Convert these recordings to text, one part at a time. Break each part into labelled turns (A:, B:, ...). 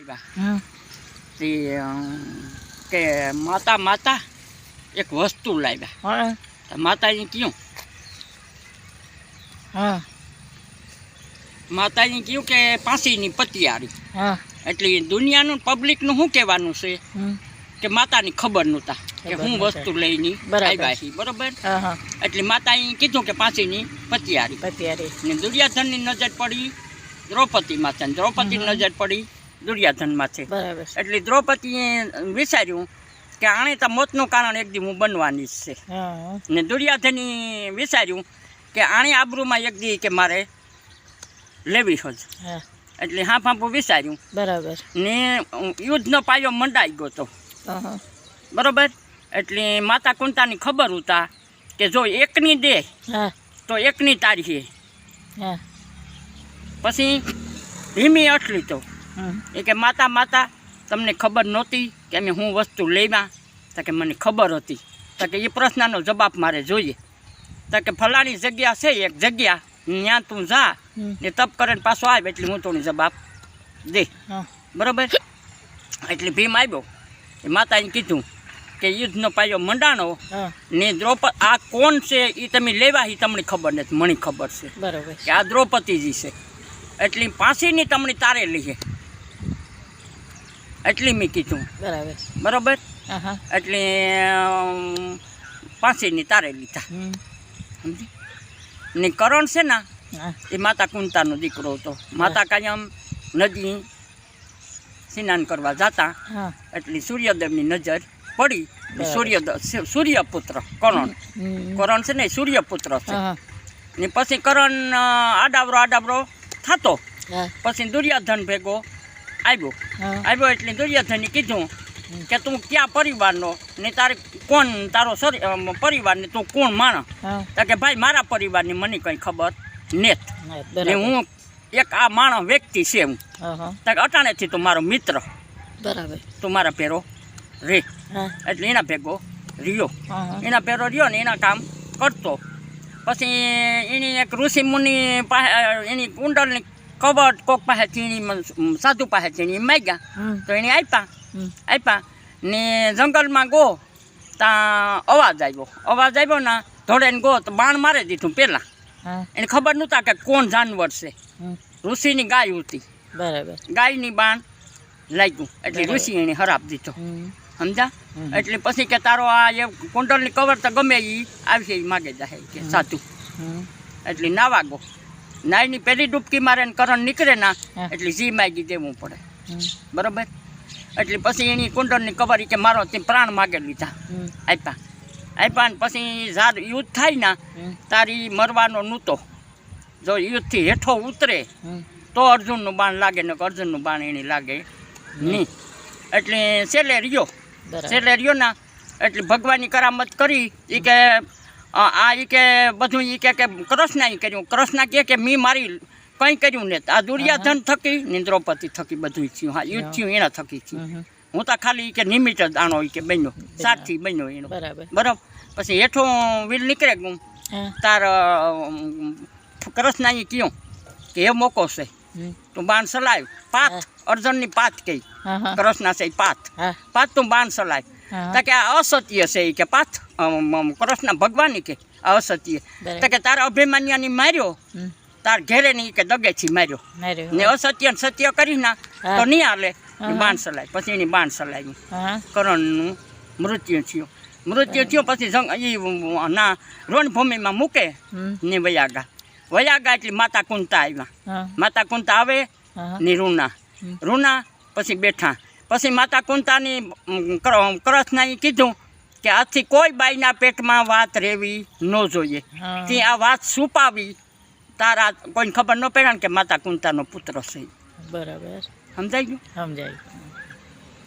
A: આવ્યા તે કે માતા એક વસ્તુ લાવ્યા. માતાજી કહ્યું માતાજી કહ્યું કે પાંસીની પતિયારી. એટલે દુનિયાનું પબ્લિકનું શું કહેવાનું છે કે માતાની ખબર નહોતા કે હું વસ્તુ લઈને આવ્યા છીએ, બરોબર. એટલે માતાએ કીધું કે પાંસીની પતિયારી. ને દુર્યોધનની નજર પડી દ્રૌપદી માથે, દ્રૌપદીની નજર પડી દુર્યોધન માથે. એટલે દ્રૌપદીએ વિચાર્યું કે આણે તો મોતનું કારણ એક દી હું બનવાની જ છે. ને દુર્યોધને વિચાર્યું કે આણે આબરૂમાં એક દી કે મારે લેવી જ. એટલે હા ફાંપું વિચાર્યું, બરાબર. ને યુદ્ધનો પાયો મંડાઈ ગયો તો, બરોબર. એટલે માતા કુંતાની ખબર હતા કે જો એકની દે તો એકની તારીખે. પછી ધીમી અટલી તો એ કે માતા તમને ખબર નહોતી કે અમે હું વસ્તુ લેવા? તો કે મને ખબર હતી. તો કે એ પ્રશ્નનો જવાબ મારે જોઈએ. તો કે ફલાણી જગ્યા છે એક જગ્યા, ત્યાં તું જા ને તપ કરીને પાછો આવે એટલે હું તોની જવાબ દે, બરાબર. એટલે ભીમ આવ્યો. માતાએ કીધું કે યુદ્ધનો પાયો મંડાણો ને દ્રૌપદી આ કોણ છે એ તમે લેવા એ તમને ખબર નથી, મને ખબર છે, બરાબર, કે આ દ્રૌપદીજી છે. એટલે પાંસીની તમને તારે લઈએ એટલી મેં કીધું, બરાબર, બરાબર. એટલે પાંસીની તારે લીધા, સમજી. ને કરણ છે ને એ માતા કુંતાનો દીકરો હતો. માતા કાયમ નદી સ્નાન કરવા જતા એટલે સૂર્યદેવની નજર પડી. સૂર્યપુત્ર કરણ છે ને સૂર્યપુત્ર છે. ને પછી કરણ આડાવરો થતો પછી દુર્યોધન ભેગો આવ્યો. એટલે દુર્યોધને કીધું કે તું ક્યાં પરિવારનો ને તારે કોણ તારો પરિવાર ને તું કોણ માણસ? તો કે ભાઈ મારા પરિવારની મને કંઈ ખબર નેત ને હું એક આ માણસ વ્યક્તિ છે હું. તો અટાણેથી તું મારો મિત્ર, બરાબર, તું મારા ભેરો રે. એટલે એના ભેગો રહ્યો, ને એના કામ કરતો. પછી એની એક ઋષિ મુનિ પાસે એની કુંડલની કવર કોક પાસેથી એની સાધુ પાસેથી એની માગ્યા તો એને આપ્યા. ને જંગલમાં ગો ત્યાં અવાજ આવ્યો ને ધોળેને ગો તો બાણ મારી દીધું. પહેલાં એને ખબર નહોતા કે કોણ જાનવર છે. ઋષિની ગાય હતી, બરાબર, ગાયની બાણ લાગ્યું એટલે ઋષિ એને હરાપ દીધો, સમજા. એટલે પછી કે તારો આ એ કુંડલની કવર તો ગમે એ આવશે એ માગે જાય કે સાધુ. એટલે નાવા ગો, નાયની પહેલી ડૂબકી મારે ને કરણ નીકળે ના એટલે જી માગી દેવું પડે, બરાબર. એટલે પછી એની કુંડળની કબર કે મારો તે પ્રાણ માગે લીધા, આપ્યા. ને પછી ઝાડ યુદ્ધ થાય ને તારી મરવાનો નહોતો. જો યુદ્ધથી હેઠો ઉતરે તો અર્જુનનું બાણ લાગે ને અર્જુનનું બાણ એની લાગે નહીં. એટલે છેલ્લે રહ્યો ના એટલે ભગવાનની કરામત કરી. એ કે આ એ કે બધું એ કે કૃષ્ણએ કર્યું. કૃષ્ણ કહે કે મેં મારી કંઈ કર્યું ને આ દુર્યોધન થકી ને દ્રૌપદી થકી બધું થયું. હા, યુદ્ધ થયું એના થકી થયું. હું તો ખાલી કે નિમિત્ત જ આનો કે બન્યો, સાથી બન્યો એનો, બરાબર. પછી હેઠો વીલ નીકળે ગયું તાર કૃષ્ણએ કહ્યું કે એ મોકો છે તું બાણ ચલાવ. પાથ અર્જુનની પાથ કહી, કૃષ્ણ છે પાથ તું બાણ ચલાવ. તો કે આ અસત્ય છે એ કે પાથ કૃષ્ણ ભગવાનની કે આ અસત્ય. તો કે તારા અભિમાન્યાની માર્યો, તાર ઘેરે ની કે દગેથી માર્યો ને અસત્ય સત્ય કરી ના તો નહીં હાલે. બાણ ચલાય. પછી એની બાણ ચલાવી. કરણનું મૃત્યુ થયું. પછી ના રણભૂમિમાં મૂકે ને વયાગા એટલે માતા કુંતા આવ્યા. માતા કુંતા આવે ને રૂના પછી બેઠા. પછી માતા કુંતાની કૃષ્ણએ કીધું કે આથી કોઈ બાઈના પેટમાં વાત રહેવી ન જોઈએ. તે આ વાત છુપાવી તારા કોઈને ખબર ન પડે ને કે માતા કુંતાનો પુત્ર છે, બરાબર. સમજાઈ ગયું?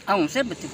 A: આવું છે બધું.